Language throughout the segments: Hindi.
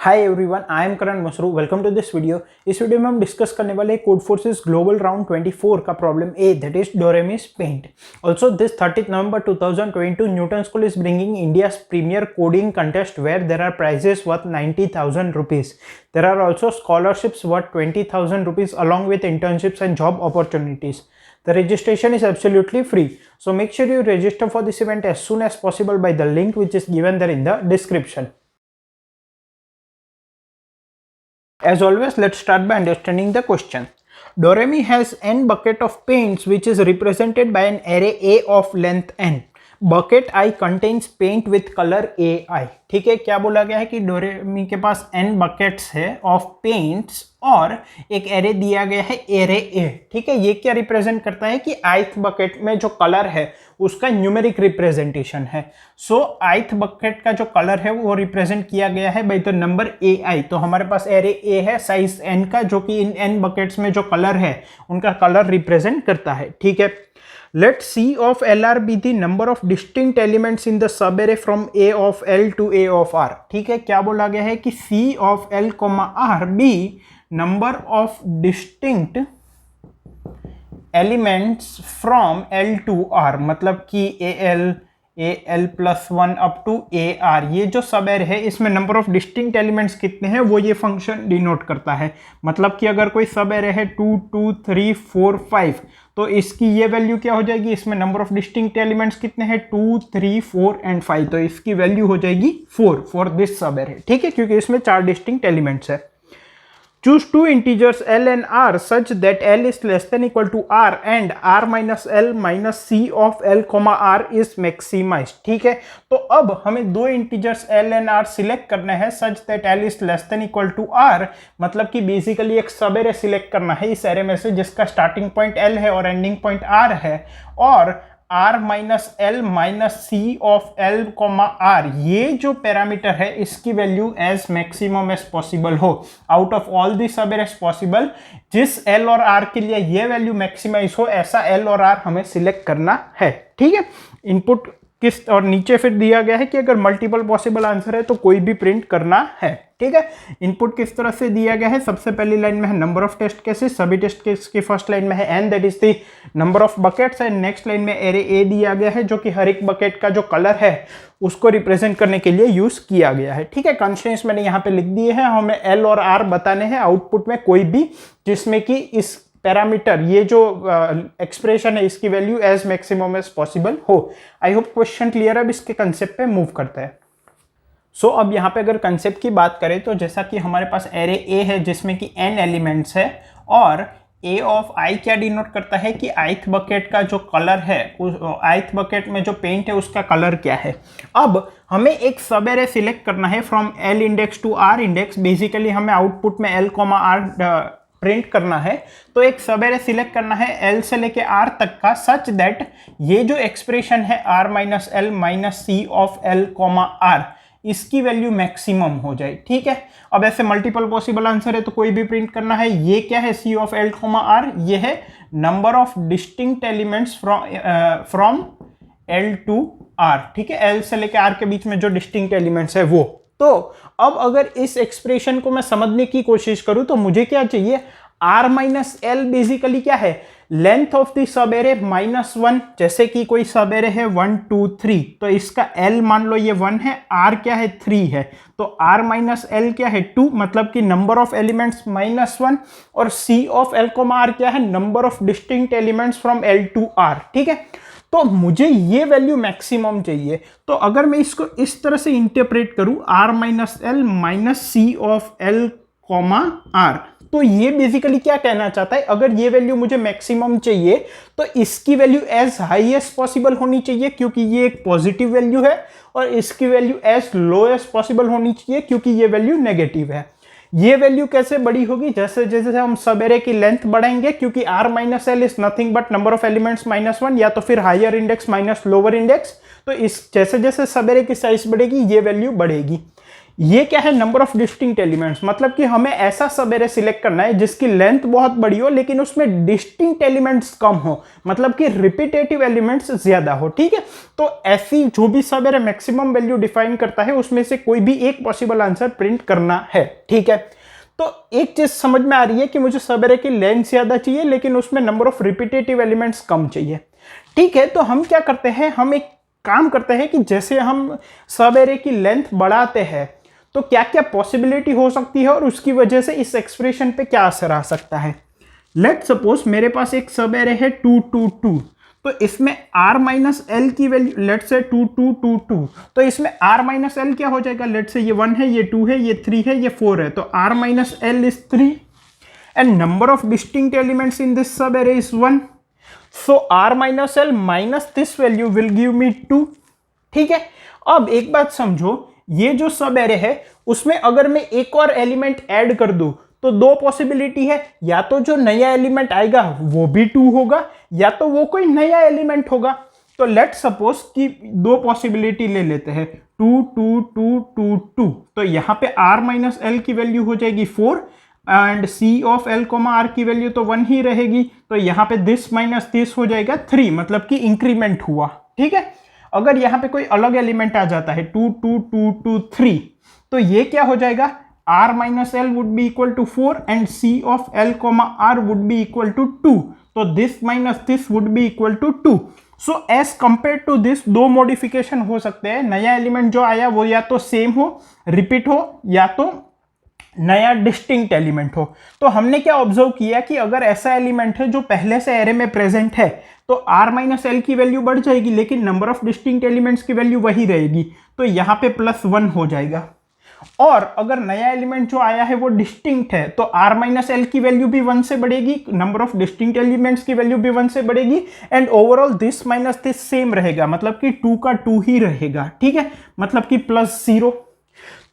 Hi everyone, I am Karan Masru. Welcome to this video. इस वीडियो में हम डिस्कस करने वाले कोड फोर्सेस ग्लोबल राउंड 24 का प्रॉब्लम ए, दैट इज डोरेमीज पेंट। Also this 30th November 2022 Newton school is bringing India's premier coding contest where there are prizes worth 90,000 rupees. There are also scholarships worth 20,000 rupees along with internships and job opportunities. The registration is absolutely free. So make sure you register for this event as soon as possible by the link which is given there in the description. As always, let's start by understanding the question. Doremi has n bucket of paints which is represented by an array A of length n. Bucket I contains paint with color AI. ठीक है, क्या बोला गया है कि डोरेमी के पास n buckets है of paints और एक एरे दिया गया है एरे A। ठीक है, ये क्या रिप्रेजेंट करता है कि ith bucket में जो कलर है उसका न्यूमेरिक रिप्रेजेंटेशन है। सो ith bucket का जो कलर है वो रिप्रेजेंट किया गया है बाय द नंबर AI। तो हमारे पास एरे A है साइज n का, जो कि इन n buckets में जो कलर है उनका कलर रिप्रेजेंट करता है। ठीक है, let C of LR be the number of distinct elements in the subarray from A of L to A of R। ठीक है, क्या बोला गया है कि C of L, R be number of distinct elements from L to R, मतलब कि AL plus 1 up to AR, ये जो सब एरे है इसमें नंबर ऑफ डिस्टिंक्ट एलिमेंट्स कितने हैं वो ये फंक्शन डिनोट करता है। मतलब कि अगर कोई सब एरे है 2, 2, 3, 4, 5, तो इसकी ये वैल्यू क्या हो जाएगी, इसमें नंबर ऑफ डिस्टिंक्ट एलिमेंट्स कितने हैं 2, 3, 4 एंड 5, तो इसकी वैल्यू हो जाएगी 4 फॉर दिस सब एरे। ठीक है, क्योंकि इसमें 4 डिस्टिंक्ट एलिमेंट्स है। Choose two integers L and R such that L is less than equal to R and R minus L minus C of L, R is maximized। ठीक है, तो अब हमें दो integers L and R select करना है such that L is less than equal to R, मतलब कि बेसिकली एक सब एरे सिलेक्ट करना है इस एरे में से जिसका स्टार्टिंग पॉइंट L है और एंडिंग पॉइंट R है, और R minus L minus C of L comma R, ये जो पैरामीटर है इसकी value as maximum as possible हो आउट ऑफ ऑल दी सब एरेस पॉसिबल। जिस L और R के लिए ये वैल्यू मैक्सिमाइज हो ऐसा L और R हमें सिलेक्ट करना है। ठीक है, इनपुट किस और नीचे फिर दिया गया है कि अगर मल्टीपल पॉसिबल आंसर है तो कोई भी प्रिंट करना है। ठीक है, इनपुट किस तरह से दिया गया है, सबसे पहली लाइन में है नंबर ऑफ टेस्ट केसेस, सभी टेस्ट केस की फर्स्ट लाइन में है n, that is the number of buckets, and next line में एरे A दिया गया है जो कि हर एक बकेट का जो कलर है उसको रिप्रेजेंट करने के लिए यूज किया गया है। ठीक है, कंस्ट्रेंट्स मैंने यहाँ पे लिख दिए हैं, हमें L और R बताने हैं आउटपुट में कोई भी जिसमें कि इस पैरामीटर ये जो एक्सप्रेशन है इसकी value as maximum as possible हो। आई होप क्वेश्चन क्लियर है। अब इसके कंसेप्ट पे मूव करते हैं। सो अब यहाँ पे अगर कंसेप्ट की बात करें तो जैसा कि हमारे पास एरे A है जिसमें कि n एलिमेंट्स है, और A ऑफ I क्या डिनोट करता है कि ith बकेट का जो कलर है उस ith बकेट में जो पेंट है उसका कलर क्या है। अब हमें एक सब एरे सिलेक्ट करना है from L index to R index, basically हमें आउटपुट में L, R प्रिंट करना है, तो एक सब एरे सिलेक्ट करना है L से लेके R तक का सच दैट ये जो एक्सप्रेशन है R minus L minus C of L, R, इसकी वैल्यू मैक्सिमम हो जाए। ठीक है, अब ऐसे मल्टीपल पॉसिबल आंसर है तो कोई भी प्रिंट करना है। ये क्या है C ऑफ L, R, ये है number of distinct elements from L to R। ठीक है, L से लेके R के बीच में जो डिस्टिंक्ट एलिमेंट्स है वो। तो अब अगर इस एक्सप्रेशन को मैं समझने की कोशिश करूं तो मुझे क्या चाहिए, R माइनस एल बेसिकली क्या है, length of the sub array minus 1, जैसे कि कोई सब एरे है 1, 2, 3, तो इसका L मान लो ये 1 है, R क्या है 3 है, तो R माइनस एल क्या है 2, मतलब कि नंबर ऑफ एलिमेंट्स माइनस 1, और C ऑफ L, R क्या है number of distinct elements from L to R। ठीक है, तो मुझे ये वैल्यू मैक्सिमम चाहिए। तो अगर मैं इसको इस तरह से इंटरप्रेट करूं R minus L minus C of L, R, तो ये बेसिकली क्या कहना चाहता है, अगर ये वैल्यू मुझे मैक्सिमम चाहिए तो इसकी value as high as possible होनी चाहिए क्योंकि ये एक पॉजिटिव वैल्यू है, और इसकी value as low as possible होनी चाहिए क्योंकि ये वैल्यू नेगेटिव है। ये वैल्यू कैसे बड़ी होगी, जैसे जैसे हम सब एरे की लेंथ बढ़ाएंगे, क्योंकि R minus L is nothing but number of elements minus 1, या तो फिर higher index minus lower index, तो इस जैसे जैसे सब एरे की साइज बढ़ेगी ये वैल्यू बढ़ेगी। ये क्या है, नंबर ऑफ डिस्टिंक्ट एलिमेंट्स, मतलब कि हमें ऐसा सब एरे सिलेक्ट करना है जिसकी लेंथ बहुत बड़ी हो लेकिन उसमें डिस्टिंक्ट एलिमेंट्स कम हो, मतलब कि रिपीटेटिव एलिमेंट्स ज्यादा हो। ठीक है, तो ऐसी जो भी सब एरे मैक्सिमम वैल्यू डिफाइन करता है उसमें से कोई भी एक पॉसिबल आंसर प्रिंट करना है। ठीक है, तो एक चीज समझ में आ रही है कि मुझे सब एरे की लेंथ ज्यादा चाहिए लेकिन उसमें नंबर ऑफ रिपीटेटिव एलिमेंट्स कम चाहिए। ठीक है, तो हम क्या करते हैं, हम एक काम करते हैं कि जैसे हम सब एरे की लेंथ बढ़ाते हैं तो क्या क्या पॉसिबिलिटी हो सकती है और उसकी वजह से इस एक्सप्रेशन पे क्या असर आ सकता है। लेट सपोज मेरे पास एक सब एरे है 2 2 2, तो इसमें r माइनस एल की वैल्यू लेट से 2 2 2 2, तो इसमें r माइनस एल क्या हो जाएगा, लेट से ये 1 है, ये 2 है, ये 3 है, ये 4 है, तो r minus L is 3 and number of distinct elements in this sub array is 1, so r minus L minus this value will give me 2। ठीक है, अब एक बात समझो, ये जो सब एरे है उसमें अगर मैं एक और एलिमेंट ऐड कर दूं तो दो पॉसिबिलिटी है, या तो जो नया एलिमेंट आएगा वो भी 2 होगा या तो वो कोई नया एलिमेंट होगा। तो लेट सपोज कि दो पॉसिबिलिटी ले लेते हैं 2 2 2 2 2, तो यहां पे r माइनस एल की वैल्यू हो जाएगी 4 and c of l r की वैल्यू तो 1 ही रहेगी, तो यहां पे दिस माइनस दिस हो जाएगा 3, मतलब कि इंक्रीमेंट हुआ। ठीक है, अगर यहां पे कोई अलग एलिमेंट आ जाता है 2 2 2 2 3, तो ये क्या हो जाएगा, r minus L would be equal to 4 and c of l r would be equal to 2, तो this minus this would be equal to 2। So as compare to this दो मॉडिफिकेशन हो सकते हैं, नया एलिमेंट जो आया वो या तो सेम हो, रिपीट हो, या तो नया डिस्टिंक्ट एलिमेंट हो। तो हमने क्या ऑब्जर्व किया कि अगर ऐसा एलिमेंट है जो पहले से एरे में प्रेजेंट है तो r माइनस एल की वैल्यू बढ़ जाएगी लेकिन नंबर ऑफ डिस्टिंक्ट एलिमेंट्स की वैल्यू वही रहेगी, तो यहां पे +1 हो जाएगा। और अगर नया एलिमेंट जो आया है वो डिस्टिंक्ट है तो r माइनस एल की वैल्यू भी 1 से बढ़ेगी, नंबर ऑफ डिस्टिंक्ट एलिमेंट्स की वैल्यू भी 1 से बढ़ेगी and overall this minus this same रहेगा, मतलब कि 2 का 2 ही रहेगा। ठीक है, मतलब कि +0।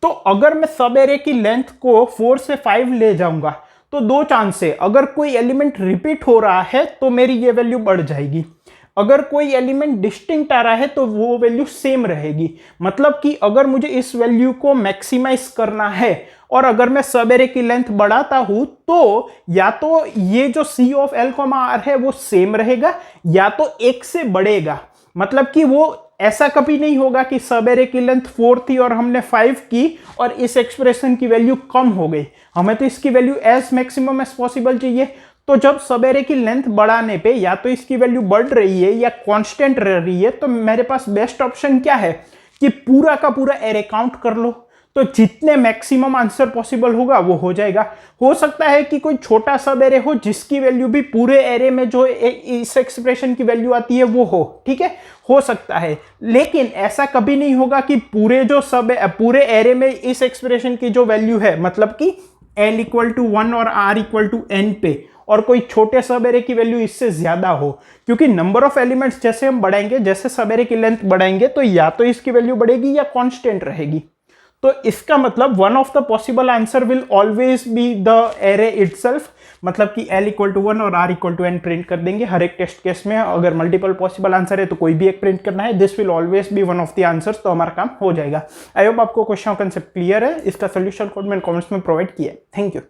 तो अगर मैं सब एरे की लेंथ को 4 से 5 ले जाऊंगा तो दो चांस है, अगर कोई एलिमेंट रिपीट हो रहा है तो मेरी ये वैल्यू बढ़ जाएगी, अगर कोई एलिमेंट डिस्टिंक्ट आ रहा है तो वो वैल्यू सेम रहेगी। मतलब कि अगर मुझे इस वैल्यू को मैक्सिमाइज करना है और अगर मैं सब एरे की लेंथ बढ़ाता हूं तो या तो ये जो c ऑफ l r है वो सेम रहेगा या तो 1 से बढ़ेगा, मतलब कि वो ऐसा कभी नहीं होगा कि सब एरे की लेंथ 4 थी और हमने 5 की और इस एक्सप्रेशन की वैल्यू कम हो गई, हमें तो इसकी value as maximum as possible चाहिए। तो जब सब एरे की लेंथ बढ़ाने पे या तो इसकी वैल्यू बढ़ रही है या कांस्टेंट रह रही है तो मेरे पास बेस्ट ऑप्शन क्या है कि पूरा का पूरा एरे काउंट कर लो, तो जितने मैक्सिमम आंसर पॉसिबल होगा वो हो जाएगा। हो सकता है कि कोई छोटा सब एरे हो जिसकी वैल्यू भी पूरे एरे में जो इस एक्सप्रेशन की वैल्यू आती है वो हो, ठीक है, हो सकता है, लेकिन ऐसा कभी नहीं होगा कि पूरे एरे में इस एक्सप्रेशन की जो वैल्यू है, मतलब कि l इक्वल टू 1 और r इक्वल टू n पे और कोई छोटे सब एरे की वैल्यू इससे ज्यादा हो, क्योंकि नंबर ऑफ एलिमेंट्स जैसे हम बढ़ाएंगे, जैसे सब एरे की लेंथ बढ़ाएंगे तो या तो इसकी वैल्यू बढ़ेगी या कांस्टेंट रहेगी। तो इसका मतलब one of the possible answer will always be the array itself, मतलब कि l इक्वल टू 1 और r equal to n print कर देंगे हर एक टेस्ट केस में। अगर मल्टीपल पॉसिबल आंसर है तो कोई भी एक प्रिंट करना है, this will always B one of the answers, तो हमारा काम हो जाएगा। आई होप आपको क्वेश्चन कंसेप्ट क्लियर है। इसका सोल्यूशन कोड मैंने कमेंट्स में प्रोवाइड किया है। Thank you.